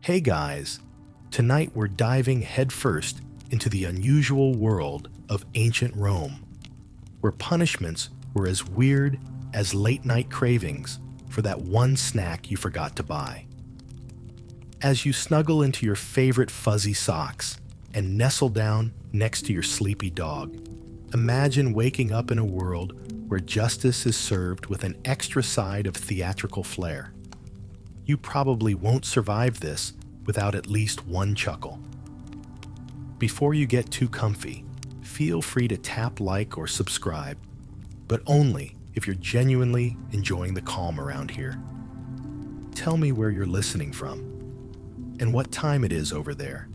Hey guys, tonight we're diving headfirst into the unusual world of ancient Rome, where punishments were as weird as late night cravings for that one snack you forgot to buy. As you snuggle into your favorite fuzzy socks and nestle down next to your sleepy dog, imagine waking up in a world where justice is served with an extra side of theatrical flair. You probably won't survive this without at least one chuckle. Before you get too comfy, feel free to tap like or subscribe, but only if you're genuinely enjoying the calm around here. Tell me where you're listening from and what time it is over there.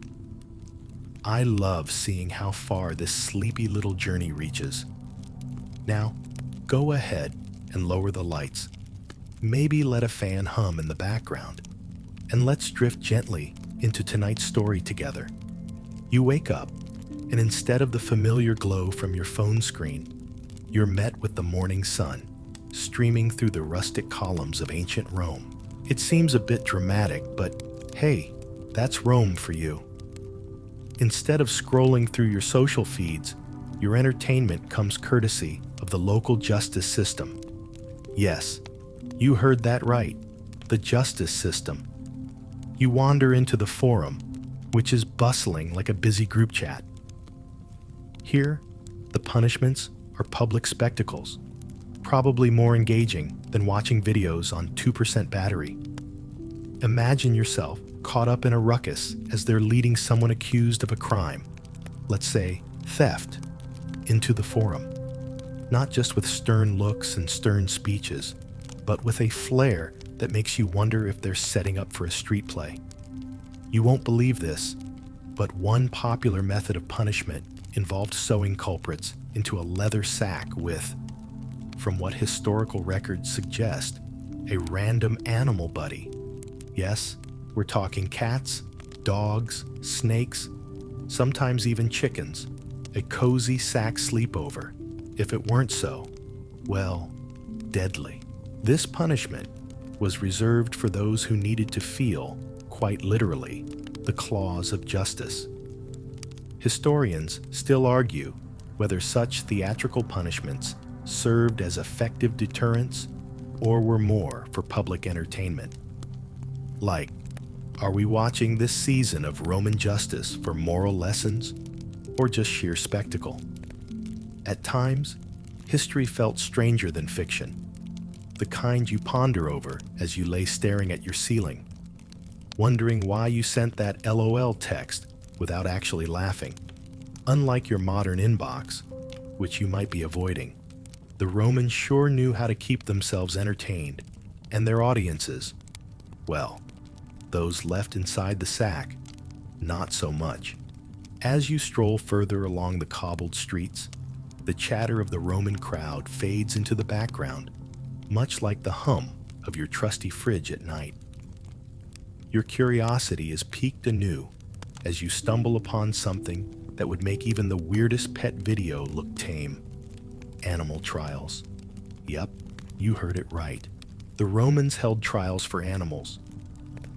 I love seeing how far this sleepy little journey reaches. Now, go ahead and lower the lights. Maybe let a fan hum in the background, and let's drift gently into tonight's story together. You wake up, and instead of the familiar glow from your phone screen, you're met with the morning sun streaming through the rustic columns of ancient Rome. It seems a bit dramatic, but hey, that's Rome for you. Instead of scrolling through your social feeds, your entertainment comes courtesy of the local justice system. Yes, you heard that right, the justice system. You wander into the forum, which is bustling like a busy group chat. Here, the punishments are public spectacles, probably more engaging than watching videos on 2% battery. Imagine yourself caught up in a ruckus as they're leading someone accused of a crime, let's say theft, into the forum. Not just with stern looks and stern speeches, but with a flair that makes you wonder if they're setting up for a street play. You won't believe this, but one popular method of punishment involved sewing culprits into a leather sack with, from what historical records suggest, a random animal buddy. Yes, we're talking cats, dogs, snakes, sometimes even chickens. A cozy sack sleepover. If it weren't so, well, deadly. This punishment was reserved for those who needed to feel, quite literally, the claws of justice. Historians still argue whether such theatrical punishments served as effective deterrents or were more for public entertainment. Like, are we watching this season of Roman justice for moral lessons or just sheer spectacle? At times, history felt stranger than fiction, the kind you ponder over as you lay staring at your ceiling, wondering why you sent that LOL text without actually laughing. Unlike your modern inbox, which you might be avoiding, the Romans sure knew how to keep themselves entertained, and their audiences, well, those left inside the sack, not so much. As you stroll further along the cobbled streets, the chatter of the Roman crowd fades into the background, much like the hum of your trusty fridge at night. Your curiosity is piqued anew as you stumble upon something that would make even the weirdest pet video look tame. Animal trials. Yep, you heard it right. The Romans held trials for animals,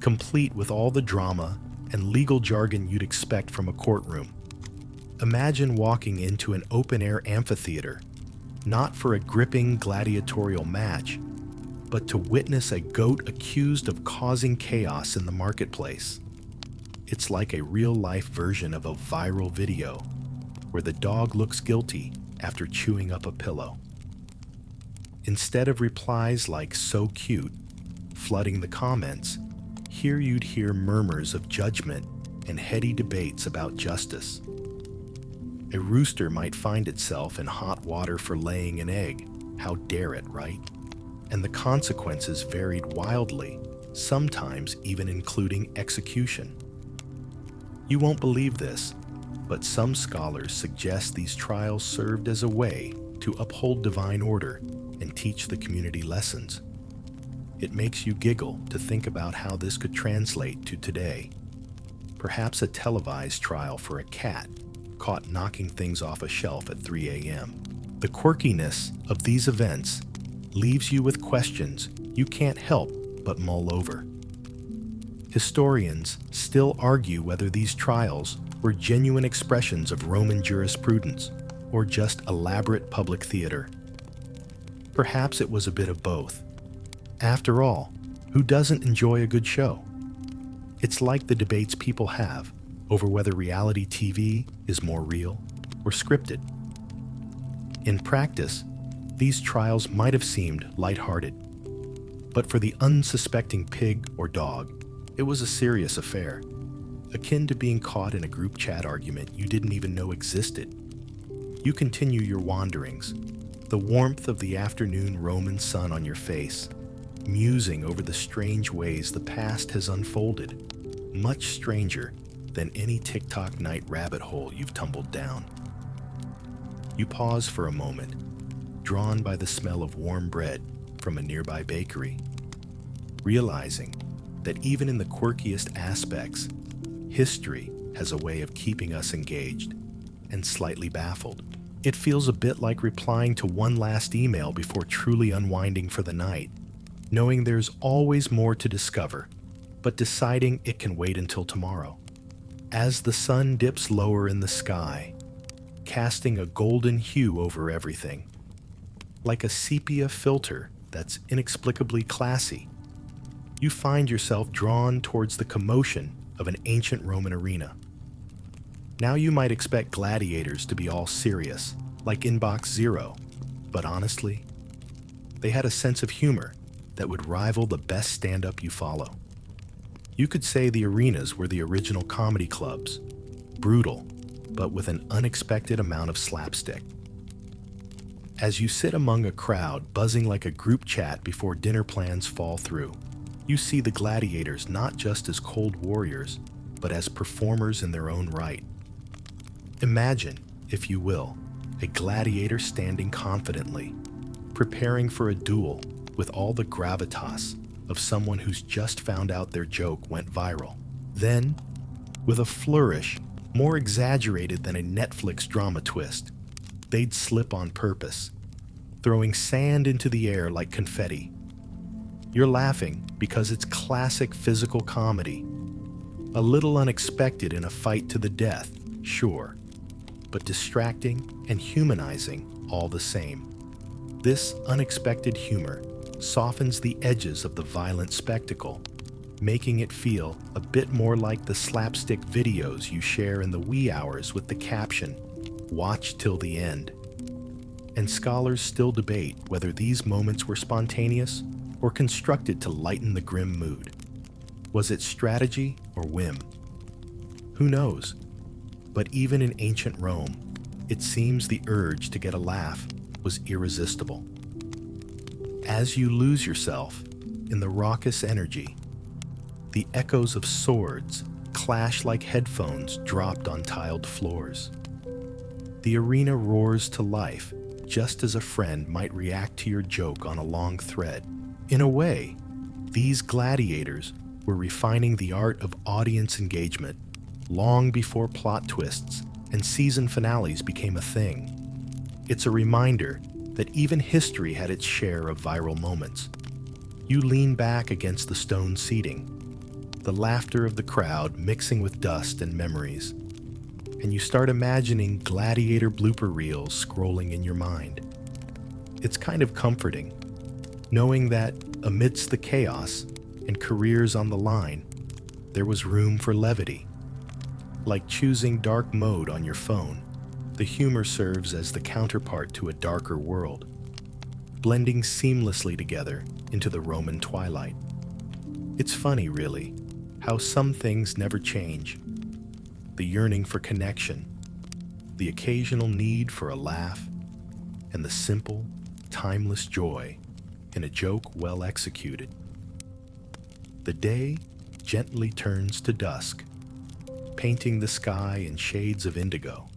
complete with all the drama and legal jargon you'd expect from a courtroom. Imagine walking into an open-air amphitheater, not for a gripping gladiatorial match, but to witness a goat accused of causing chaos in the marketplace. It's like a real-life version of a viral video, where the dog looks guilty after chewing up a pillow. Instead of replies like "so cute" flooding the comments, here you'd hear murmurs of judgment and heady debates about justice. A rooster might find itself in hot water for laying an egg. How dare it, right? And the consequences varied wildly, sometimes even including execution. You won't believe this, but some scholars suggest these trials served as a way to uphold divine order and teach the community lessons. It makes you giggle to think about how this could translate to today. Perhaps a televised trial for a cat caught knocking things off a shelf at 3 a.m. The quirkiness of these events leaves you with questions you can't help but mull over. Historians still argue whether these trials were genuine expressions of Roman jurisprudence or just elaborate public theater. Perhaps it was a bit of both. After all, who doesn't enjoy a good show? It's like the debates people have over whether reality TV is more real or scripted. In practice, these trials might have seemed lighthearted, but for the unsuspecting pig or dog, it was a serious affair, akin to being caught in a group chat argument you didn't even know existed. You continue your wanderings, the warmth of the afternoon Roman sun on your face, musing over the strange ways the past has unfolded, much stranger than any TikTok night rabbit hole you've tumbled down. You pause for a moment, drawn by the smell of warm bread from a nearby bakery, realizing that even in the quirkiest aspects, history has a way of keeping us engaged and slightly baffled. It feels a bit like replying to one last email before truly unwinding for the night, knowing there's always more to discover, but deciding it can wait until tomorrow. As the sun dips lower in the sky, casting a golden hue over everything, like a sepia filter that's inexplicably classy, you find yourself drawn towards the commotion of an ancient Roman arena. Now you might expect gladiators to be all serious, like Inbox Zero, but honestly, they had a sense of humor that would rival the best stand-up you follow. You could say the arenas were the original comedy clubs, brutal, but with an unexpected amount of slapstick. As you sit among a crowd buzzing like a group chat before dinner plans fall through, you see the gladiators not just as cold warriors, but as performers in their own right. Imagine, if you will, a gladiator standing confidently, preparing for a duel with all the gravitas of someone who's just found out their joke went viral. Then, with a flourish more exaggerated than a Netflix drama twist, they'd slip on purpose, throwing sand into the air like confetti. You're laughing because it's classic physical comedy. A little unexpected in a fight to the death, sure, but distracting and humanizing all the same. This unexpected humor softens the edges of the violent spectacle, making it feel a bit more like the slapstick videos you share in the wee hours with the caption, "Watch till the end." And scholars still debate whether these moments were spontaneous or constructed to lighten the grim mood. Was it strategy or whim? Who knows? But even in ancient Rome, it seems the urge to get a laugh was irresistible. As you lose yourself in the raucous energy, the echoes of swords clash like headphones dropped on tiled floors. The arena roars to life, just as a friend might react to your joke on a long thread. In a way, these gladiators were refining the art of audience engagement long before plot twists and season finales became a thing. It's a reminder that even history had its share of viral moments. You lean back against the stone seating, the laughter of the crowd mixing with dust and memories, and you start imagining gladiator blooper reels scrolling in your mind. It's kind of comforting, knowing that amidst the chaos and careers on the line, there was room for levity. Like choosing dark mode on your phone, the humor serves as the counterpart to a darker world, blending seamlessly together into the Roman twilight. It's funny, really, how some things never change. The yearning for connection, the occasional need for a laugh, and the simple, timeless joy in a joke well executed. The day gently turns to dusk, painting the sky in shades of indigo,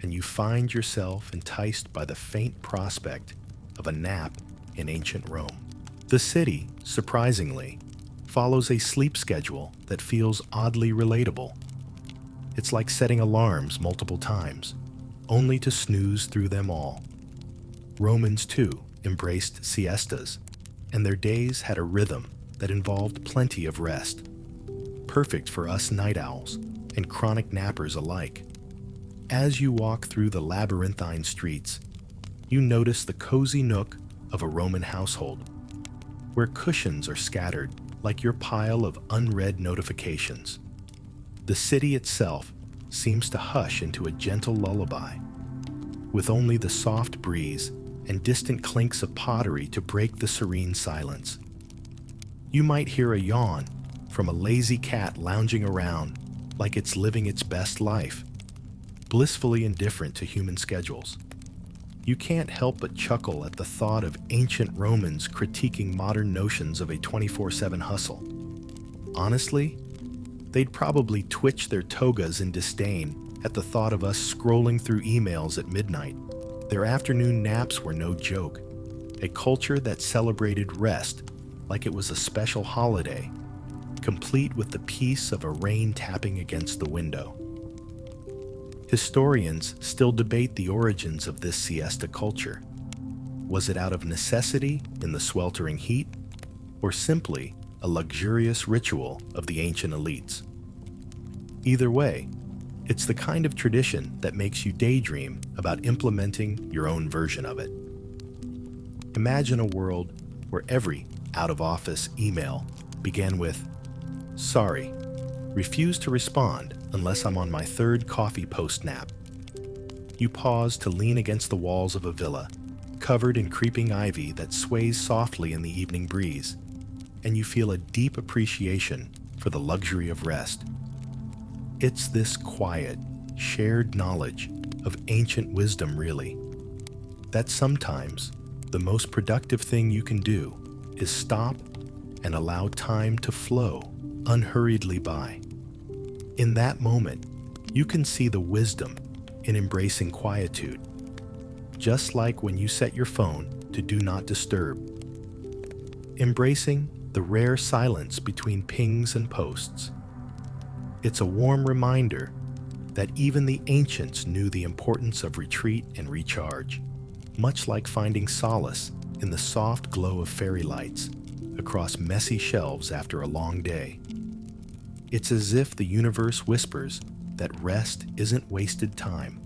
and you find yourself enticed by the faint prospect of a nap in ancient Rome. The city, surprisingly, follows a sleep schedule that feels oddly relatable. It's like setting alarms multiple times, only to snooze through them all. Romans, too, embraced siestas, and their days had a rhythm that involved plenty of rest. perfect for us night owls and chronic nappers alike. As you walk through the labyrinthine streets, you notice the cozy nook of a Roman household, where cushions are scattered like your pile of unread notifications. The city itself seems to hush into a gentle lullaby, with only the soft breeze and distant clinks of pottery to break the serene silence. You might hear a yawn from a lazy cat lounging around like it's living its best life, blissfully indifferent to human schedules. You can't help but chuckle at the thought of ancient Romans critiquing modern notions of a 24/7 hustle. Honestly, they'd probably twitch their togas in disdain at the thought of us scrolling through emails at midnight. Their afternoon naps were no joke, a culture that celebrated rest like it was a special holiday, complete with the peace of a rain tapping against the window. Historians still debate the origins of this siesta culture. Was it out of necessity in the sweltering heat, or simply a luxurious ritual of the ancient elites? Either way, it's the kind of tradition that makes you daydream about implementing your own version of it. Imagine a world where every out-of-office email began with, "Sorry, refuse to respond unless I'm on my third coffee post-nap." You pause to lean against the walls of a villa, covered in creeping ivy that sways softly in the evening breeze, and you feel a deep appreciation for the luxury of rest. It's this quiet, shared knowledge of ancient wisdom, really, that sometimes the most productive thing you can do is stop and allow time to flow unhurriedly by. In that moment, you can see the wisdom in embracing quietude, just like when you set your phone to do not disturb. Embracing the rare silence between pings and posts. It's a warm reminder that even the ancients knew the importance of retreat and recharge, much like finding solace in the soft glow of fairy lights across messy shelves after a long day. It's as if the universe whispers that rest isn't wasted time,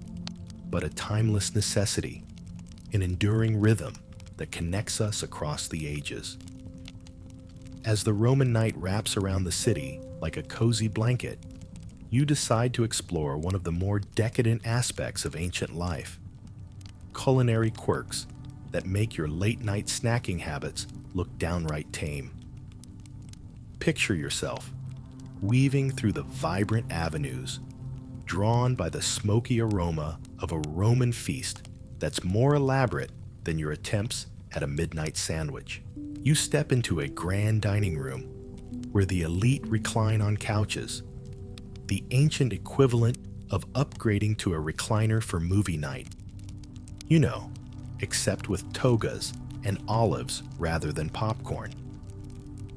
but a timeless necessity, an enduring rhythm that connects us across the ages. As the Roman night wraps around the city like a cozy blanket, you decide to explore one of the more decadent aspects of ancient life: culinary quirks that make your late-night snacking habits look downright tame. Picture yourself weaving through the vibrant avenues, drawn by the smoky aroma of a Roman feast that's more elaborate than your attempts at a midnight sandwich. You step into a grand dining room where the elite recline on couches, the ancient equivalent of upgrading to a recliner for movie night. You know, except with togas and olives rather than popcorn.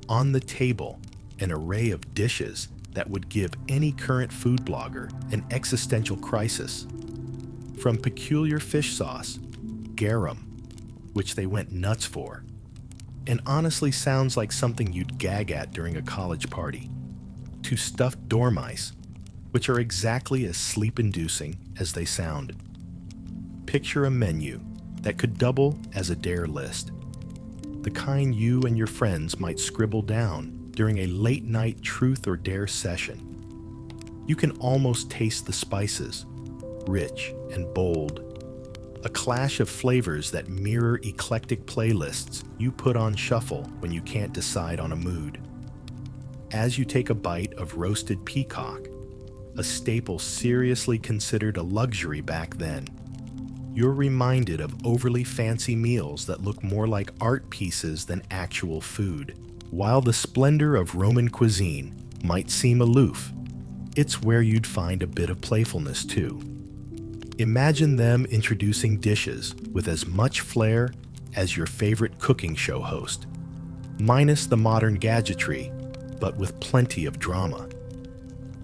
On the table, an array of dishes that would give any current food blogger an existential crisis. From peculiar fish sauce, garum, which they went nuts for, and honestly sounds like something you'd gag at during a college party, to stuffed dormice, which are exactly as sleep-inducing as they sound. Picture a menu that could double as a dare list, the kind you and your friends might scribble down during a late-night truth or dare session. You can almost taste the spices, rich and bold, a clash of flavors that mirror eclectic playlists you put on shuffle when you can't decide on a mood. As you take a bite of roasted peacock, a staple seriously considered a luxury back then, you're reminded of overly fancy meals that look more like art pieces than actual food. While the splendor of Roman cuisine might seem aloof, it's where you'd find a bit of playfulness too. Imagine them introducing dishes with as much flair as your favorite cooking show host, minus the modern gadgetry, but with plenty of drama.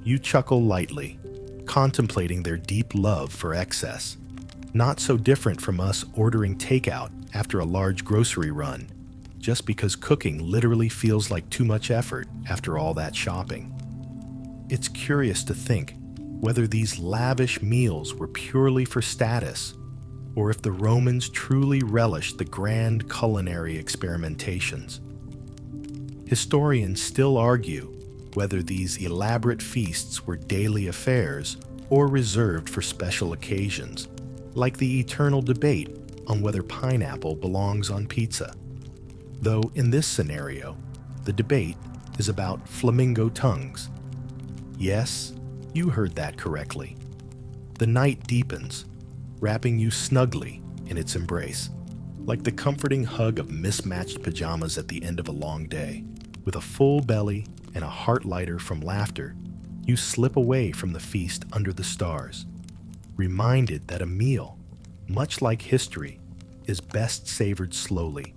You chuckle lightly, contemplating their deep love for excess. Not so different from us ordering takeout after a large grocery run, just because cooking literally feels like too much effort after all that shopping. It's curious to think whether these lavish meals were purely for status, or if the Romans truly relished the grand culinary experimentations. Historians still argue whether these elaborate feasts were daily affairs or reserved for special occasions, like the eternal debate on whether pineapple belongs on pizza. Though in this scenario, the debate is about flamingo tongues. Yes, you heard that correctly. The night deepens, wrapping you snugly in its embrace, like the comforting hug of mismatched pajamas at the end of a long day. With a full belly and a heart lighter from laughter, you slip away from the feast under the stars, reminded that a meal, much like history, is best savored slowly,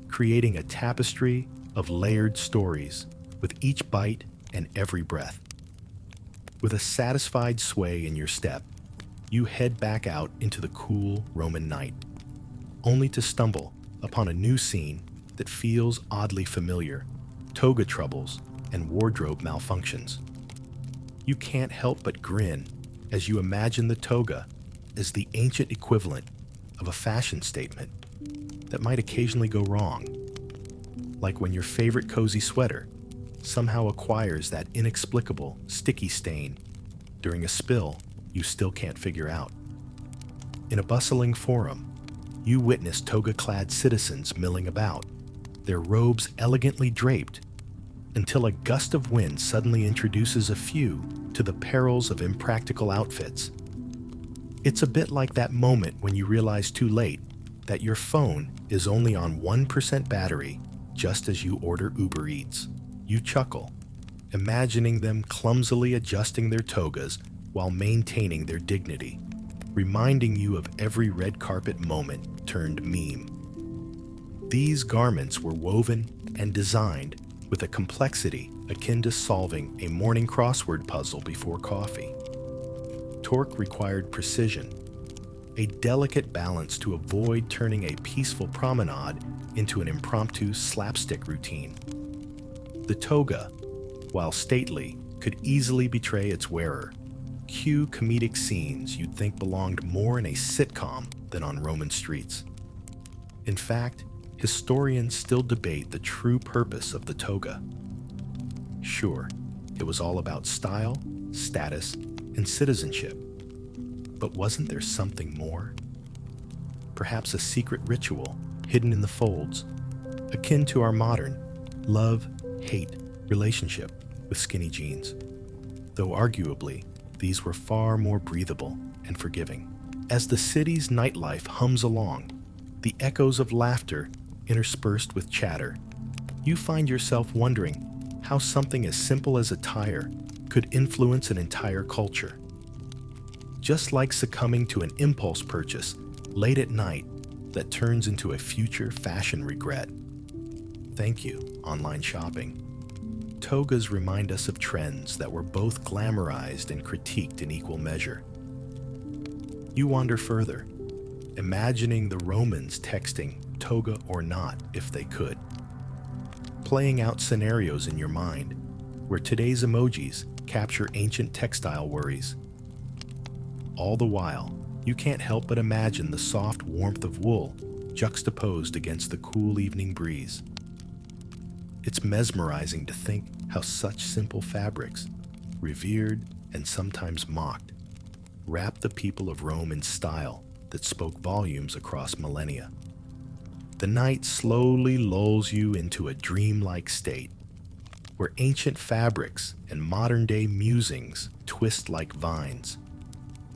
creating a tapestry of layered stories with each bite and every breath. With a satisfied sway in your step, you head back out into the cool Roman night, only to stumble upon a new scene that feels oddly familiar: toga troubles and wardrobe malfunctions. You can't help but grin as you imagine the toga as the ancient equivalent of a fashion statement that might occasionally go wrong, like when your favorite cozy sweater somehow acquires that inexplicable sticky stain during a spill you still can't figure out. In a bustling forum, you witness toga-clad citizens milling about, their robes elegantly draped, until a gust of wind suddenly introduces a few to the perils of impractical outfits. It's a bit like that moment when you realize too late that your phone is only on 1% battery just as you order Uber Eats. You chuckle, imagining them clumsily adjusting their togas while maintaining their dignity, reminding you of every red carpet moment turned meme. These garments were woven and designed with a complexity akin to solving a morning crossword puzzle before coffee. Torque required precision, a delicate balance to avoid turning a peaceful promenade into an impromptu slapstick routine. The toga, while stately, could easily betray its wearer. Cue comedic scenes you'd think belonged more in a sitcom than on Roman streets. In fact, historians still debate the true purpose of the toga. Sure, it was all about style, status, and citizenship. But wasn't there something more? Perhaps a secret ritual hidden in the folds, akin to our modern love-hate relationship with skinny jeans, though arguably these were far more breathable and forgiving. As the city's nightlife hums along, the echoes of laughter interspersed with chatter, you find yourself wondering how something as simple as attire could influence an entire culture. Just like succumbing to an impulse purchase late at night that turns into a future fashion regret. Thank you, online shopping. Togas remind us of trends that were both glamorized and critiqued in equal measure. You wander further, imagining the Romans texting toga or not if they could, playing out scenarios in your mind where today's emojis capture ancient textile worries. All the while, you can't help but imagine the soft warmth of wool juxtaposed against the cool evening breeze. It's mesmerizing to think how such simple fabrics, revered and sometimes mocked, wrapped the people of Rome in style that spoke volumes across millennia. The night slowly lulls you into a dreamlike state, where ancient fabrics and modern-day musings twist like vines,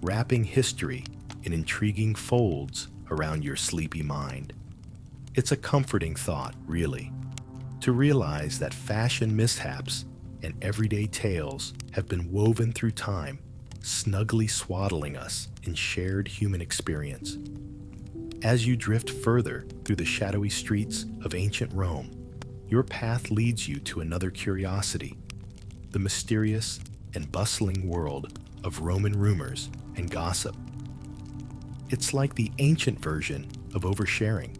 wrapping history in intriguing folds around your sleepy mind. It's a comforting thought, really, to realize that fashion mishaps and everyday tales have been woven through time, snugly swaddling us in shared human experience. As you drift further through the shadowy streets of ancient Rome, your path leads you to another curiosity: the mysterious and bustling world of Roman rumors and gossip. It's like the ancient version of oversharing,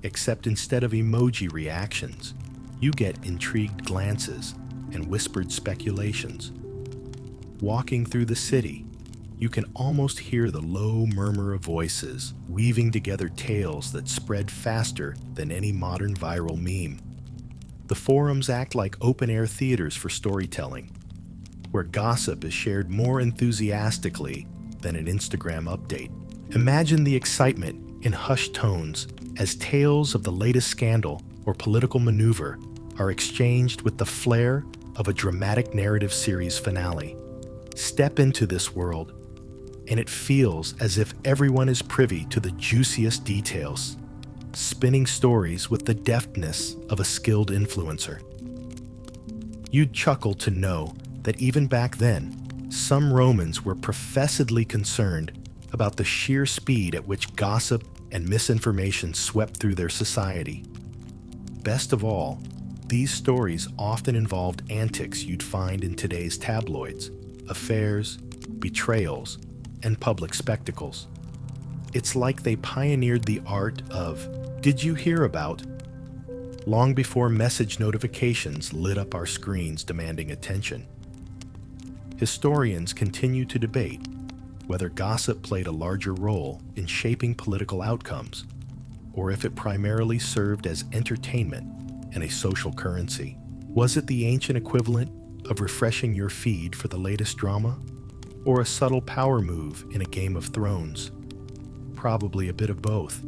except instead of emoji reactions, you get intrigued glances and whispered speculations, Walking through the city, you can almost hear the low murmur of voices, weaving together tales that spread faster than any modern viral meme. The forums act like open-air theaters for storytelling, where gossip is shared more enthusiastically than an Instagram update. Imagine the excitement in hushed tones as tales of the latest scandal or political maneuver are exchanged with the flair of a dramatic narrative series finale. Step into this world, and it feels as if everyone is privy to the juiciest details, spinning stories with the deftness of a skilled influencer. You'd chuckle to know that even back then, some Romans were professedly concerned about the sheer speed at which gossip and misinformation swept through their society. Best of all, these stories often involved antics you'd find in today's tabloids, affairs, betrayals, and public spectacles. It's like they pioneered the art of "Did you hear about?" long before message notifications lit up our screens demanding attention. Historians continue to debate whether gossip played a larger role in shaping political outcomes, or if it primarily served as entertainment and a social currency. Was it the ancient equivalent of refreshing your feed for the latest drama, or a subtle power move in a Game of Thrones? Probably a bit of both,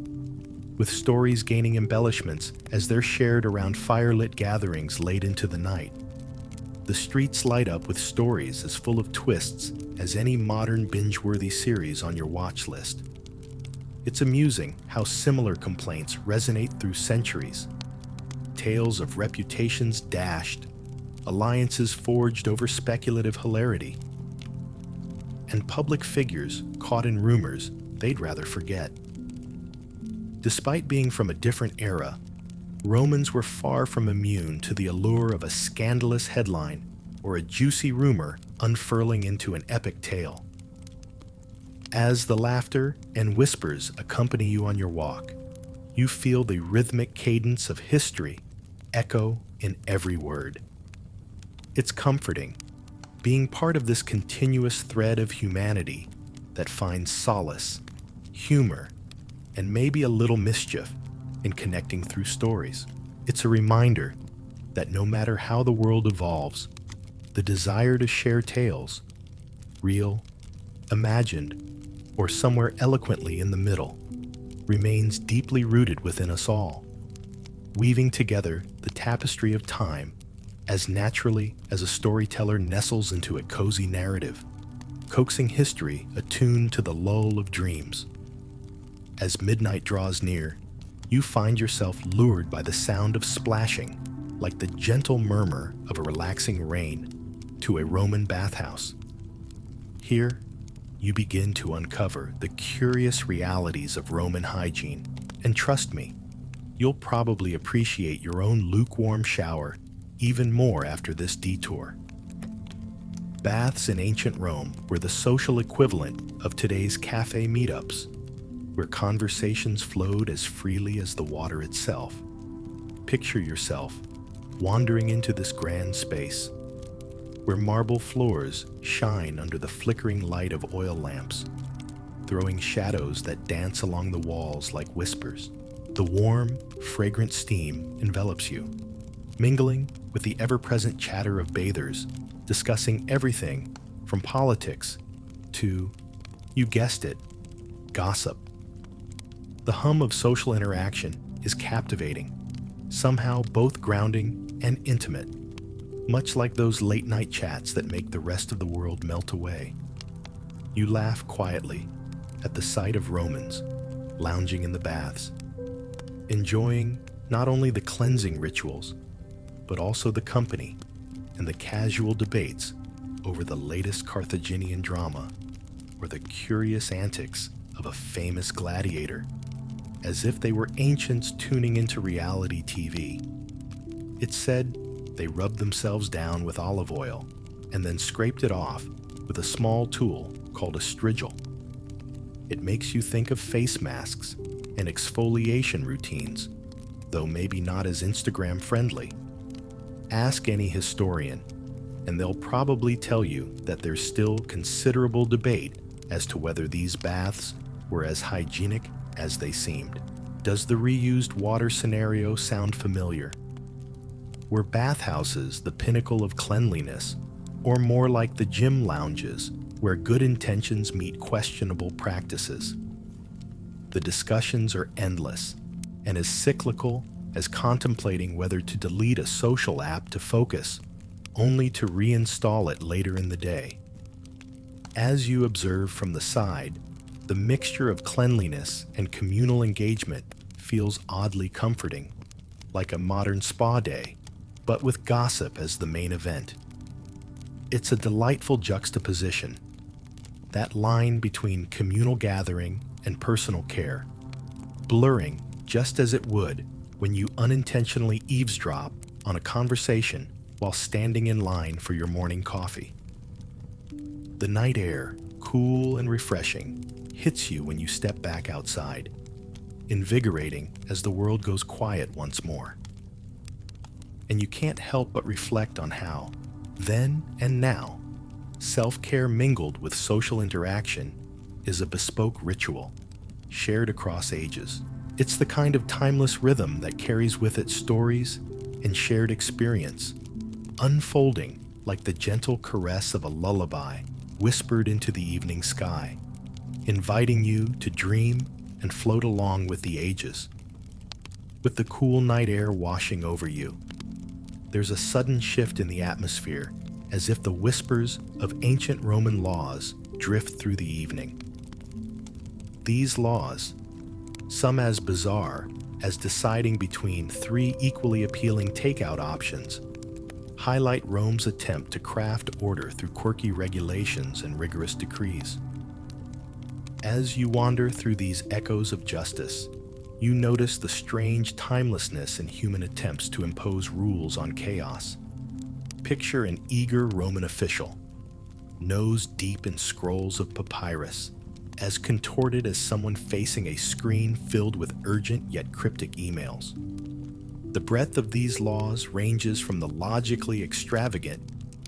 with stories gaining embellishments as they're shared around firelit gatherings late into the night. The streets light up with stories as full of twists as any modern binge-worthy series on your watch list. It's amusing how similar complaints resonate through centuries. Tales of reputations dashed, alliances forged over speculative hilarity, and public figures caught in rumors they'd rather forget. Despite being from a different era, Romans were far from immune to the allure of a scandalous headline or a juicy rumor unfurling into an epic tale. As the laughter and whispers accompany you on your walk, you feel the rhythmic cadence of history echo in every word. It's comforting, being part of this continuous thread of humanity that finds solace, humor, and maybe a little mischief in connecting through stories. It's a reminder that no matter how the world evolves, the desire to share tales, real, imagined, or somewhere eloquently in the middle, remains deeply rooted within us all, weaving together the tapestry of time as naturally as a storyteller nestles into a cozy narrative, coaxing history attuned to the lull of dreams. As midnight draws near, you find yourself lured by the sound of splashing, like the gentle murmur of a relaxing rain, to a Roman bathhouse. Here, you begin to uncover the curious realities of Roman hygiene, and trust me, you'll probably appreciate your own lukewarm shower even more after this detour. Baths in ancient Rome were the social equivalent of today's cafe meetups, where conversations flowed as freely as the water itself. Picture yourself wandering into this grand space, where marble floors shine under the flickering light of oil lamps, throwing shadows that dance along the walls like whispers. The warm, fragrant steam envelops you, mingling with the ever-present chatter of bathers, discussing everything from politics to, you guessed it, gossip. The hum of social interaction is captivating, somehow both grounding and intimate, much like those late-night chats that make the rest of the world melt away. You laugh quietly at the sight of Romans lounging in the baths, enjoying not only the cleansing rituals, but also the company and the casual debates over the latest Carthaginian drama or the curious antics of a famous gladiator, as if they were ancients tuning into reality TV. It's said they rubbed themselves down with olive oil and then scraped it off with a small tool called a strigil. It makes you think of face masks and exfoliation routines, though maybe not as Instagram friendly. Ask any historian, and they'll probably tell you that there's still considerable debate as to whether these baths were as hygienic as they seemed. Does the reused water scenario sound familiar? Were bathhouses the pinnacle of cleanliness, or more like the gym lounges where good intentions meet questionable practices? The discussions are endless and as cyclical as contemplating whether to delete a social app to focus, only to reinstall it later in the day. As you observe from the side, the mixture of cleanliness and communal engagement feels oddly comforting, like a modern spa day, but with gossip as the main event. It's a delightful juxtaposition, that line between communal gathering and personal care, blurring just as it would when you unintentionally eavesdrop on a conversation while standing in line for your morning coffee. The night air, cool and refreshing, hits you when you step back outside, invigorating as the world goes quiet once more. And you can't help but reflect on how, then and now, self-care mingled with social interaction is a bespoke ritual, shared across ages. It's the kind of timeless rhythm that carries with it stories and shared experience, unfolding like the gentle caress of a lullaby whispered into the evening sky, inviting you to dream and float along with the ages. With the cool night air washing over you, there's a sudden shift in the atmosphere, as if the whispers of ancient Roman laws drift through the evening. These laws, some as bizarre as deciding between three equally appealing takeout options, highlight Rome's attempt to craft order through quirky regulations and rigorous decrees. As you wander through these echoes of justice, you notice the strange timelessness in human attempts to impose rules on chaos. Picture an eager Roman official, nose deep in scrolls of papyrus, as contorted as someone facing a screen filled with urgent yet cryptic emails. The breadth of these laws ranges from the logically extravagant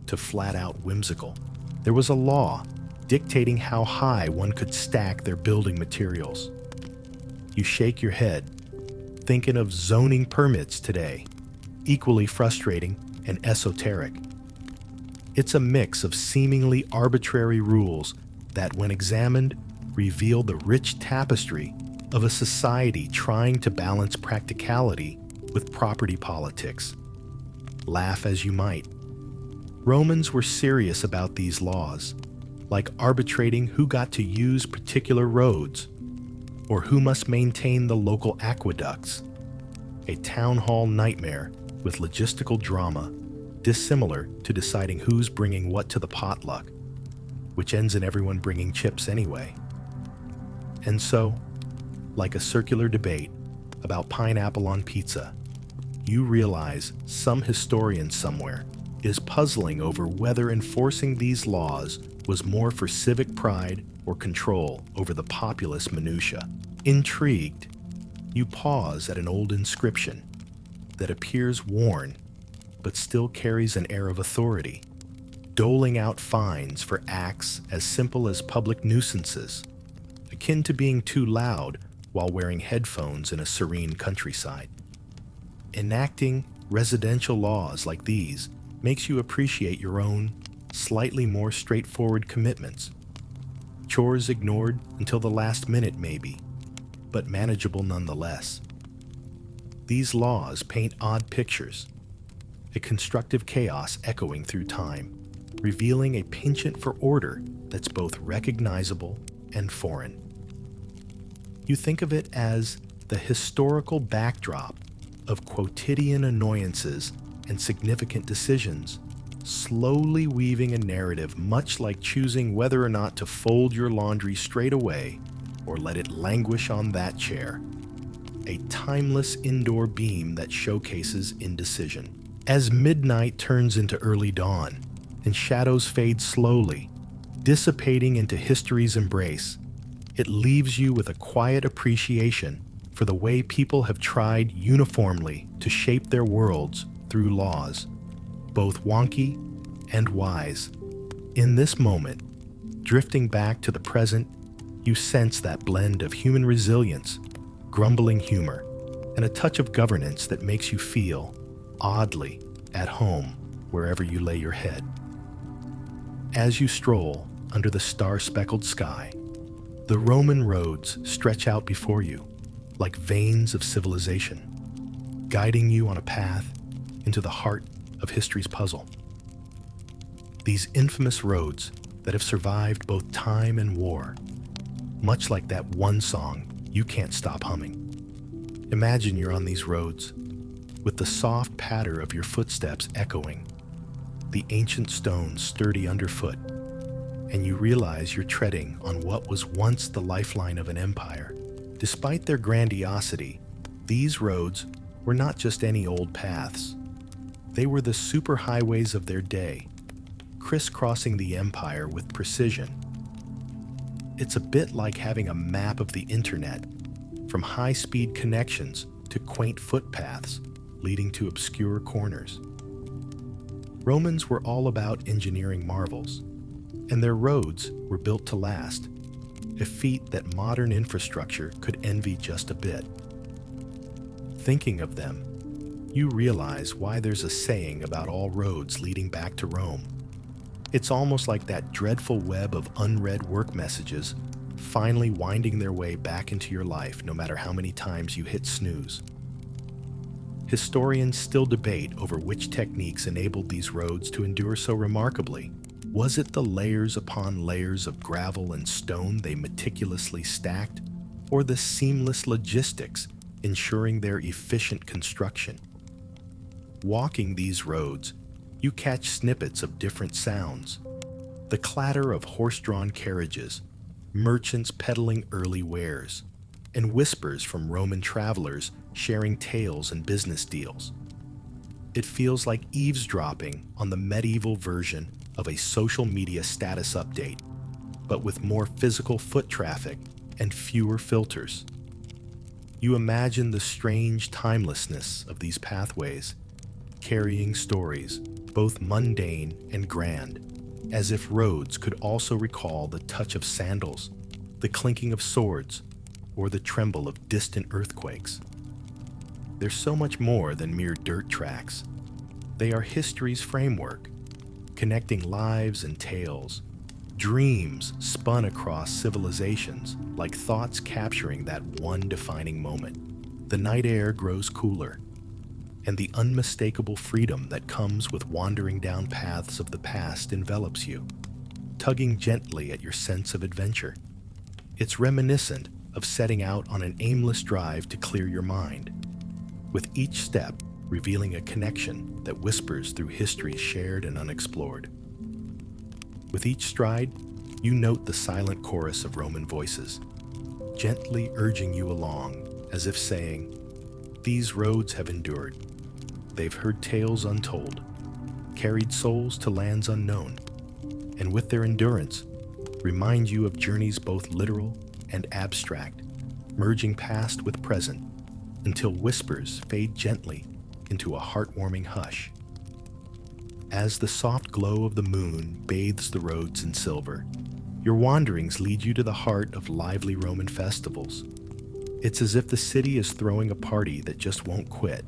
to flat-out whimsical. There was a law dictating how high one could stack their building materials. You shake your head, thinking of zoning permits today, equally frustrating and esoteric. It's a mix of seemingly arbitrary rules that, when examined, reveal the rich tapestry of a society trying to balance practicality with property politics. Laugh as you might. Romans were serious about these laws, like arbitrating who got to use particular roads or who must maintain the local aqueducts. A town hall nightmare with logistical drama, dissimilar to deciding who's bringing what to the potluck, which ends in everyone bringing chips anyway. And so, like a circular debate about pineapple on pizza, you realize some historian somewhere is puzzling over whether enforcing these laws was more for civic pride or control over the populace minutiae. Intrigued, you pause at an old inscription that appears worn but still carries an air of authority, doling out fines for acts as simple as public nuisances, akin to being too loud while wearing headphones in a serene countryside. Enacting residential laws like these makes you appreciate your own, slightly more straightforward commitments. Chores ignored until the last minute maybe, but manageable nonetheless. These laws paint odd pictures, a constructive chaos echoing through time, revealing a penchant for order that's both recognizable and foreign. You think of it as the historical backdrop of quotidian annoyances and significant decisions, slowly weaving a narrative much like choosing whether or not to fold your laundry straight away or let it languish on that chair. A timeless indoor beam that showcases indecision. As midnight turns into early dawn and shadows fade slowly, dissipating into history's embrace, it leaves you with a quiet appreciation for the way people have tried uniformly to shape their worlds through laws, both wonky and wise. In this moment, drifting back to the present, you sense that blend of human resilience, grumbling humor, and a touch of governance that makes you feel, oddly, at home wherever you lay your head. As you stroll under the star-speckled sky, the Roman roads stretch out before you like veins of civilization, guiding you on a path into the heart of history's puzzle. These infamous roads that have survived both time and war, much like that one song you can't stop humming. Imagine you're on these roads, with the soft patter of your footsteps echoing, the ancient stones sturdy underfoot, and you realize you're treading on what was once the lifeline of an empire. Despite their grandiosity, these roads were not just any old paths. They were the superhighways of their day, crisscrossing the empire with precision. It's a bit like having a map of the internet, from high-speed connections to quaint footpaths leading to obscure corners. Romans were all about engineering marvels, and their roads were built to last, a feat that modern infrastructure could envy just a bit. Thinking of them, you realize why there's a saying about all roads leading back to Rome. It's almost like that dreadful web of unread work messages finally winding their way back into your life no matter how many times you hit snooze. Historians still debate over which techniques enabled these roads to endure so remarkably. Was it the layers upon layers of gravel and stone they meticulously stacked, or the seamless logistics ensuring their efficient construction? Walking these roads, you catch snippets of different sounds. The clatter of horse-drawn carriages, merchants peddling early wares, and whispers from Roman travelers sharing tales and business deals. It feels like eavesdropping on the medieval version of a social media status update, but with more physical foot traffic and fewer filters. You imagine the strange timelessness of these pathways, carrying stories, both mundane and grand, as if roads could also recall the touch of sandals, the clinking of swords, or the tremble of distant earthquakes. They're so much more than mere dirt tracks. They are history's framework, connecting lives and tales, dreams spun across civilizations like thoughts capturing that one defining moment. The night air grows cooler, and the unmistakable freedom that comes with wandering down paths of the past envelops you, tugging gently at your sense of adventure. It's reminiscent of setting out on an aimless drive to clear your mind, with each step revealing a connection that whispers through history shared and unexplored. With each stride, you note the silent chorus of Roman voices, gently urging you along, as if saying, "These roads have endured. They've heard tales untold, carried souls to lands unknown, and with their endurance, remind you of journeys both literal and abstract, merging past with present, until whispers fade gently into a heartwarming hush." As the soft glow of the moon bathes the roads in silver, your wanderings lead you to the heart of lively Roman festivals. It's as if the city is throwing a party that just won't quit.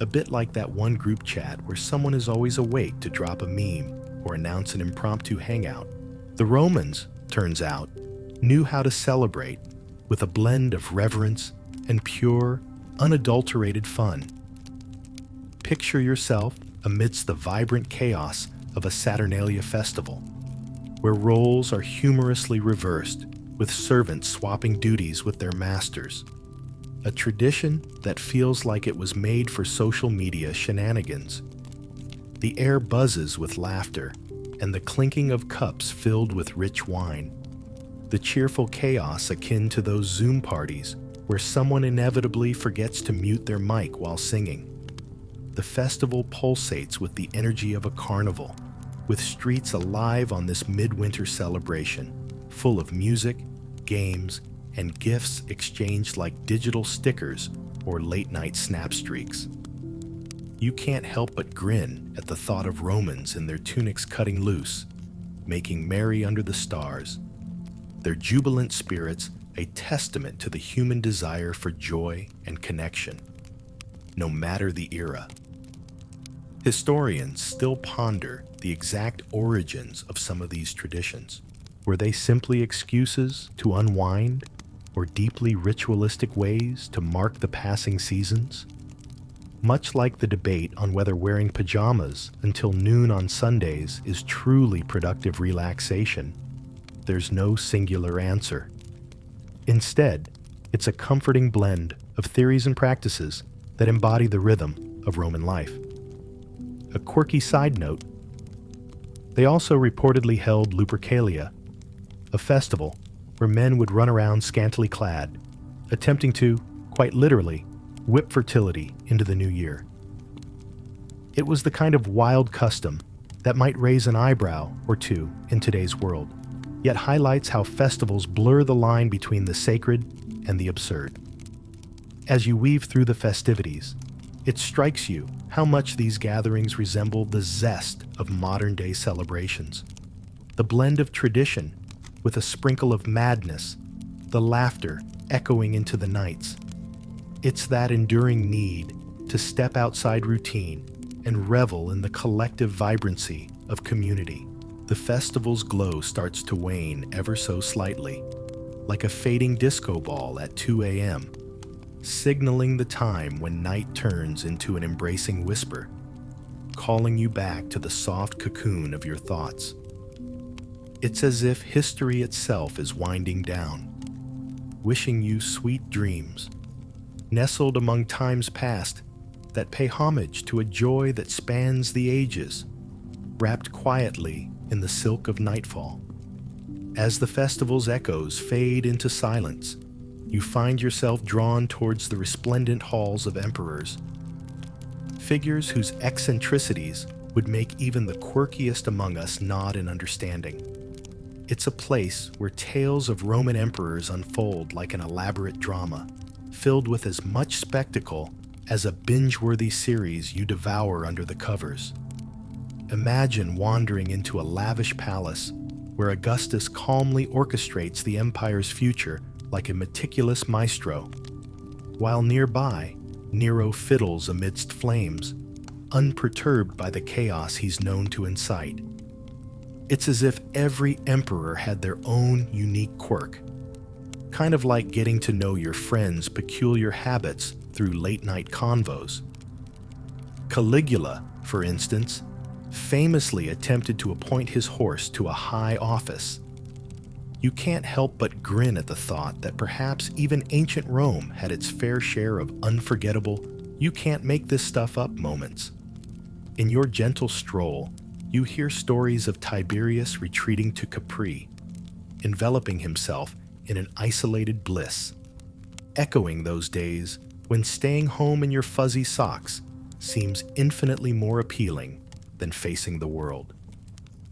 A bit like that one group chat where someone is always awake to drop a meme or announce an impromptu hangout. The Romans, turns out, knew how to celebrate with a blend of reverence and pure, unadulterated fun. Picture yourself amidst the vibrant chaos of a Saturnalia festival, where roles are humorously reversed, with servants swapping duties with their masters. A tradition that feels like it was made for social media shenanigans. The air buzzes with laughter, and the clinking of cups filled with rich wine. The cheerful chaos akin to those Zoom parties where someone inevitably forgets to mute their mic while singing. The festival pulsates with the energy of a carnival, with streets alive on this midwinter celebration, full of music, games, and gifts exchanged like digital stickers or late-night snap streaks. you can't help but grin at the thought of Romans in their tunics cutting loose, making merry under the stars, their jubilant spirits a testament to the human desire for joy and connection, no matter the era. Historians still ponder the exact origins of some of these traditions. Were they simply excuses to unwind, or deeply ritualistic ways to mark the passing seasons? Much like the debate on whether wearing pajamas until noon on Sundays is truly productive relaxation, there's no singular answer. Instead, it's a comforting blend of theories and practices that embody the rhythm of Roman life. A quirky side note, they also reportedly held Lupercalia, a festival where men would run around scantily clad, attempting to, quite literally, whip fertility into the new year. It was the kind of wild custom that might raise an eyebrow or two in today's world, yet highlights how festivals blur the line between the sacred and the absurd. As you weave through the festivities, it strikes you how much these gatherings resemble the zest of modern-day celebrations. The blend of tradition with a sprinkle of madness, the laughter echoing into the nights. It's that enduring need to step outside routine and revel in the collective vibrancy of community. The festival's glow starts to wane ever so slightly, like a fading disco ball at 2 a.m., signaling the time when night turns into an embracing whisper, calling you back to the soft cocoon of your thoughts. It's as if history itself is winding down, wishing you sweet dreams, nestled among times past that pay homage to a joy that spans the ages, wrapped quietly in the silk of nightfall. As the festival's echoes fade into silence, you find yourself drawn towards the resplendent halls of emperors, figures whose eccentricities would make even the quirkiest among us nod in understanding. It's a place where tales of Roman emperors unfold like an elaborate drama, filled with as much spectacle as a binge-worthy series you devour under the covers. Imagine wandering into a lavish palace where Augustus calmly orchestrates the empire's future like a meticulous maestro, while nearby, Nero fiddles amidst flames, unperturbed by the chaos he's known to incite. It's as if every emperor had their own unique quirk, kind of like getting to know your friend's peculiar habits through late-night convos. Caligula, for instance, famously attempted to appoint his horse to a high office. You can't help but grin at the thought that perhaps even ancient Rome had its fair share of unforgettable, you can't make this stuff up moments. In your gentle stroll, you hear stories of Tiberius retreating to Capri, enveloping himself in an isolated bliss, echoing those days when staying home in your fuzzy socks seems infinitely more appealing than facing the world.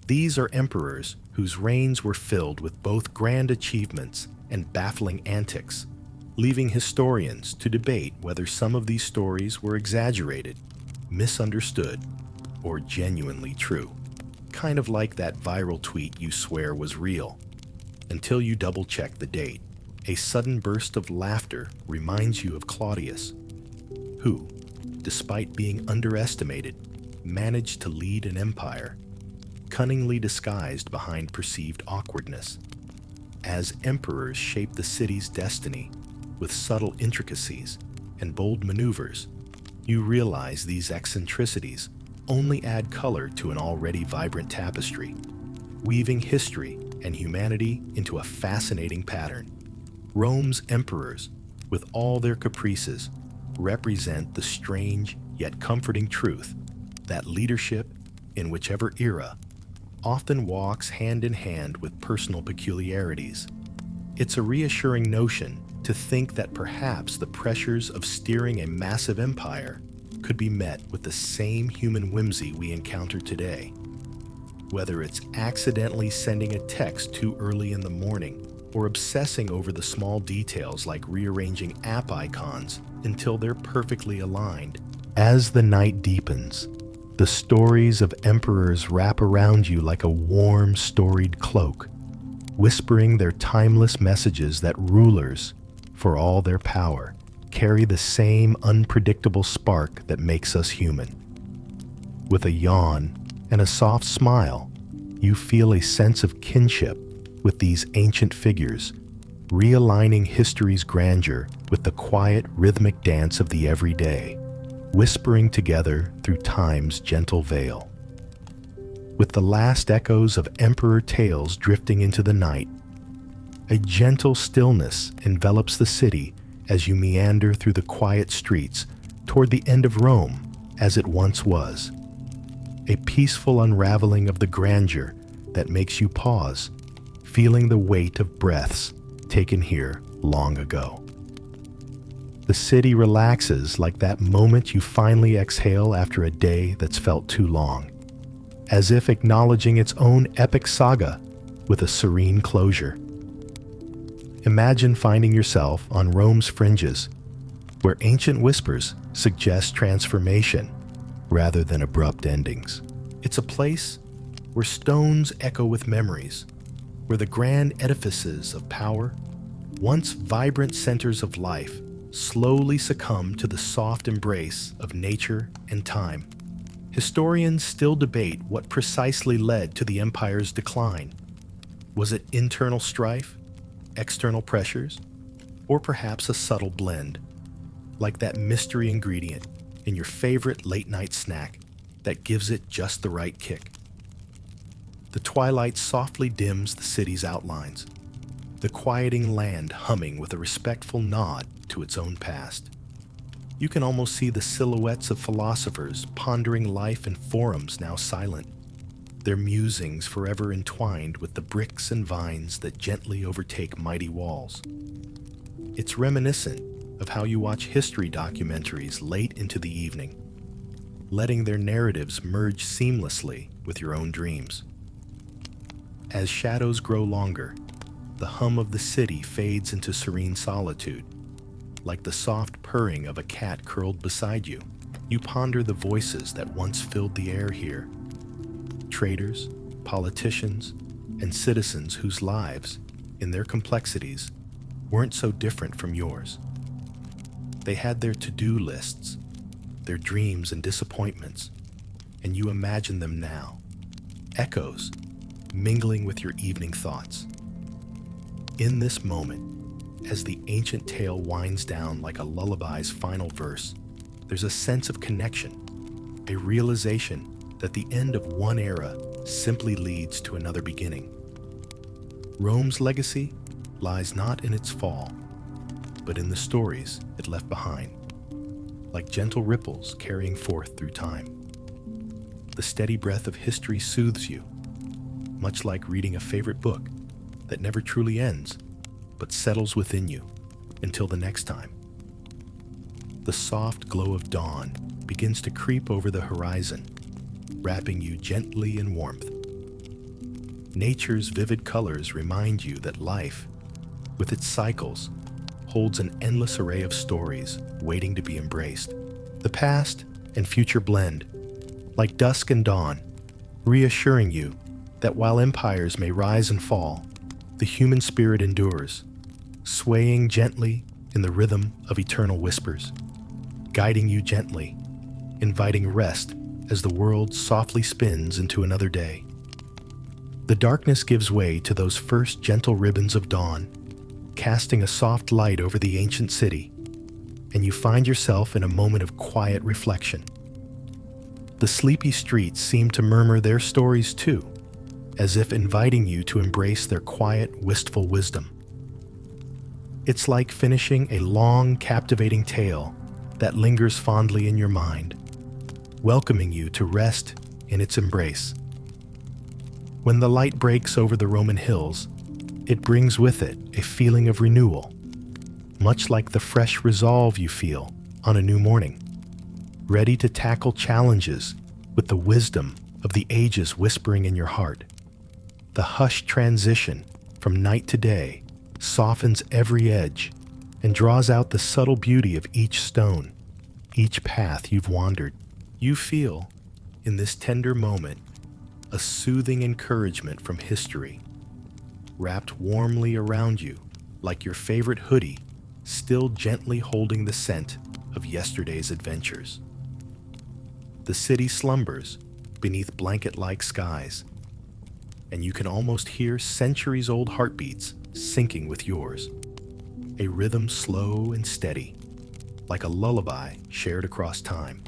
These are emperors whose reigns were filled with both grand achievements and baffling antics, leaving historians to debate whether some of these stories were exaggerated, misunderstood, or genuinely true. Kind of like that viral tweet you swear was real, until you double-check the date. A sudden burst of laughter reminds you of Claudius, who, despite being underestimated, managed to lead an empire, cunningly disguised behind perceived awkwardness. As emperors shape the city's destiny with subtle intricacies and bold maneuvers, you realize these eccentricities only add color to an already vibrant tapestry, weaving history and humanity into a fascinating pattern. Rome's emperors, with all their caprices, represent the strange yet comforting truth that leadership, in whichever era, often walks hand in hand with personal peculiarities. It's a reassuring notion to think that perhaps the pressures of steering a massive empire could be met with the same human whimsy we encounter today. Whether it's accidentally sending a text too early in the morning or obsessing over the small details like rearranging app icons until they're perfectly aligned, As the night deepens, the stories of emperors wrap around you like a warm, storied cloak, whispering their timeless messages that rulers, for all their power, carry the same unpredictable spark that makes us human. With a yawn and a soft smile, you feel a sense of kinship with these ancient figures, realigning history's grandeur with the quiet, rhythmic dance of the everyday, whispering together through time's gentle veil. With the last echoes of emperor tales drifting into the night, a gentle stillness envelops the city as you meander through the quiet streets toward the end of Rome as it once was. A peaceful unraveling of the grandeur that makes you pause, feeling the weight of breaths taken here long ago. The city relaxes like that moment you finally exhale after a day that's felt too long, as if acknowledging its own epic saga with a serene closure. Imagine finding yourself on Rome's fringes, where ancient whispers suggest transformation rather than abrupt endings. It's a place where stones echo with memories, where the grand edifices of power, once vibrant centers of life, slowly succumb to the soft embrace of nature and time. Historians still debate what precisely led to the empire's decline. Was it internal strife, external pressures, or perhaps a subtle blend, like that mystery ingredient in your favorite late-night snack that gives it just the right kick? The twilight softly dims the city's outlines, the quieting land humming with a respectful nod to its own past. You can almost see the silhouettes of philosophers pondering life in forums now silent, their musings forever entwined with the bricks and vines that gently overtake mighty walls. It's reminiscent of how you watch history documentaries late into the evening, letting their narratives merge seamlessly with your own dreams. As shadows grow longer, the hum of the city fades into serene solitude. Like the soft purring of a cat curled beside you, you ponder the voices that once filled the air here. Traders, politicians, and citizens whose lives, in their complexities, weren't so different from yours. They had their to-do lists, their dreams and disappointments, and you imagine them now, echoes mingling with your evening thoughts. In this moment, as the ancient tale winds down like a lullaby's final verse, there's a sense of connection, a realization that the end of one era simply leads to another beginning. Rome's legacy lies not in its fall, but in the stories it left behind, like gentle ripples carrying forth through time. The steady breath of history soothes you, much like reading a favorite book that never truly ends, but settles within you until the next time. The soft glow of dawn begins to creep over the horizon, wrapping you gently in warmth. Nature's vivid colors remind you that life, with its cycles, holds an endless array of stories waiting to be embraced. The past and future blend, like dusk and dawn, reassuring you that while empires may rise and fall, the human spirit endures, swaying gently in the rhythm of eternal whispers, guiding you gently, inviting rest as the world softly spins into another day. The darkness gives way to those first gentle ribbons of dawn, casting a soft light over the ancient city, and you find yourself in a moment of quiet reflection. The sleepy streets seem to murmur their stories too, as if inviting you to embrace their quiet, wistful wisdom. It's like finishing a long, captivating tale that lingers fondly in your mind, welcoming you to rest in its embrace. When the light breaks over the Roman hills, it brings with it a feeling of renewal, much like the fresh resolve you feel on a new morning, ready to tackle challenges with the wisdom of the ages whispering in your heart. The hushed transition from night to day softens every edge and draws out the subtle beauty of each stone, each path you've wandered. You feel, in this tender moment, a soothing encouragement from history, wrapped warmly around you like your favorite hoodie, still gently holding the scent of yesterday's adventures. The city slumbers beneath blanket-like skies, and you can almost hear centuries-old heartbeats syncing with yours, a rhythm slow and steady, like a lullaby shared across time.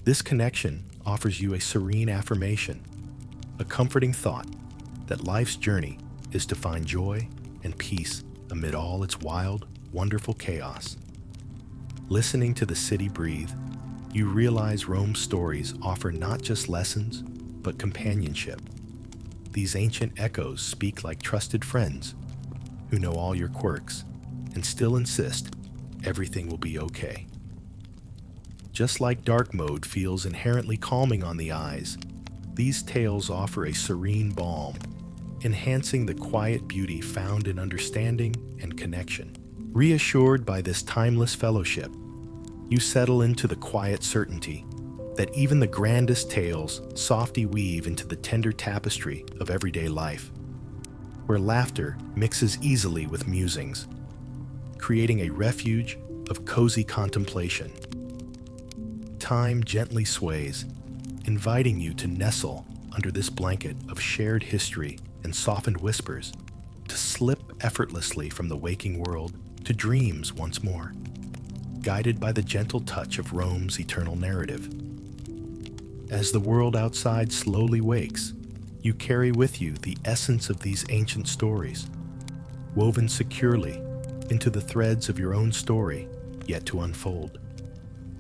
This connection offers you a serene affirmation, a comforting thought that life's journey is to find joy and peace amid all its wild, wonderful chaos. Listening to the city breathe, you realize Rome's stories offer not just lessons, but companionship. These ancient echoes speak like trusted friends who know all your quirks and still insist everything will be okay. Just like dark mode feels inherently calming on the eyes, these tales offer a serene balm, enhancing the quiet beauty found in understanding and connection. Reassured by this timeless fellowship, you settle into the quiet certainty that even the grandest tales softly weave into the tender tapestry of everyday life, where laughter mixes easily with musings, creating a refuge of cozy contemplation. Time gently sways, inviting you to nestle under this blanket of shared history and softened whispers, to slip effortlessly from the waking world to dreams once more, guided by the gentle touch of Rome's eternal narrative. As the world outside slowly wakes, you carry with you the essence of these ancient stories, woven securely into the threads of your own story yet to unfold,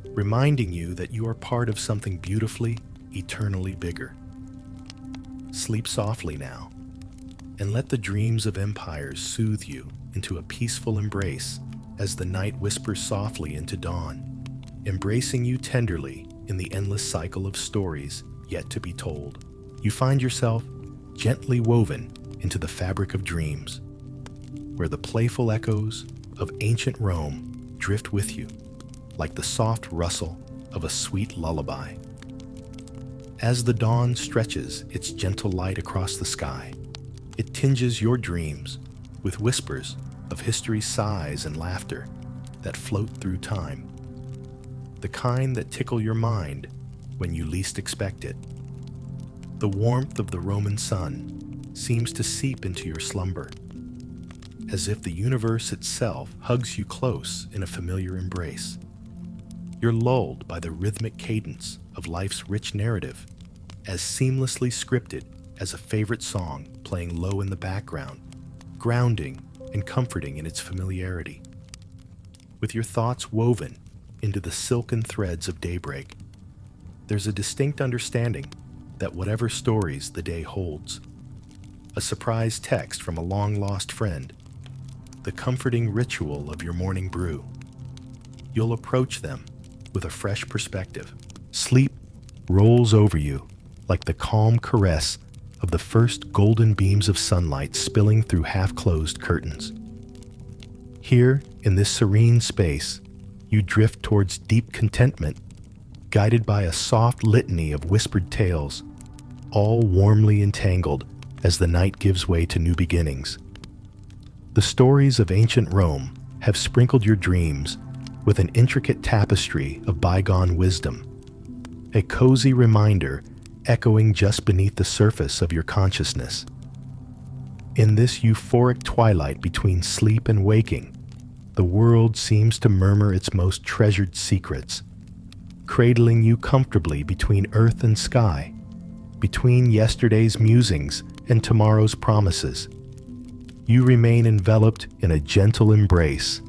reminding you that you are part of something beautifully, eternally bigger. Sleep softly now, and let the dreams of empires soothe you into a peaceful embrace as the night whispers softly into dawn, embracing you tenderly in the endless cycle of stories yet to be told. You find yourself gently woven into the fabric of dreams, where the playful echoes of ancient Rome drift with you like the soft rustle of a sweet lullaby. As the dawn stretches its gentle light across the sky, it tinges your dreams with whispers of history's sighs and laughter that float through time, the kind that tickle your mind when you least expect it. The warmth of the Roman sun seems to seep into your slumber, as if the universe itself hugs you close in a familiar embrace. You're lulled by the rhythmic cadence of life's rich narrative, as seamlessly scripted as a favorite song playing low in the background, grounding and comforting in its familiarity. With your thoughts woven into the silken threads of daybreak, there's a distinct understanding that whatever stories the day holds, a surprise text from a long-lost friend, the comforting ritual of your morning brew, you'll approach them with a fresh perspective. Sleep rolls over you like the calm caress of the first golden beams of sunlight spilling through half-closed curtains. Here, in this serene space, you drift towards deep contentment, guided by a soft litany of whispered tales, all warmly entangled as the night gives way to new beginnings. The stories of ancient Rome have sprinkled your dreams with an intricate tapestry of bygone wisdom, a cozy reminder echoing just beneath the surface of your consciousness. In this euphoric twilight between sleep and waking, the world seems to murmur its most treasured secrets, cradling you comfortably between earth and sky, between yesterday's musings and tomorrow's promises. You remain enveloped in a gentle embrace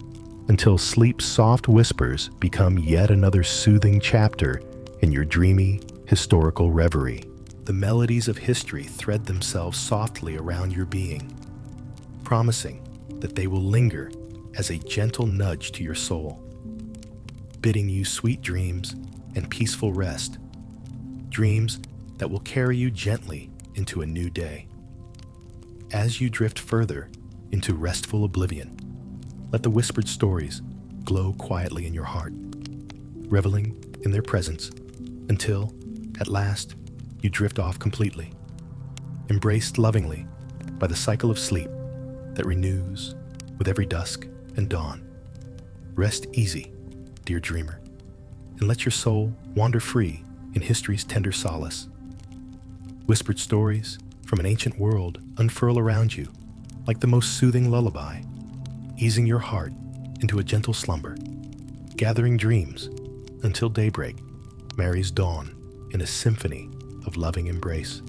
until sleep's soft whispers become yet another soothing chapter in your dreamy, historical reverie. The melodies of history thread themselves softly around your being, promising that they will linger as a gentle nudge to your soul, bidding you sweet dreams and peaceful rest, dreams that will carry you gently into a new day. As you drift further into restful oblivion, let the whispered stories glow quietly in your heart, reveling in their presence until, at last, you drift off completely, embraced lovingly by the cycle of sleep that renews with every dusk and dawn. Rest easy, dear dreamer, and let your soul wander free in history's tender solace. Whispered stories from an ancient world unfurl around you like the most soothing lullaby, easing your heart into a gentle slumber, gathering dreams until daybreak marries dawn in a symphony of loving embrace.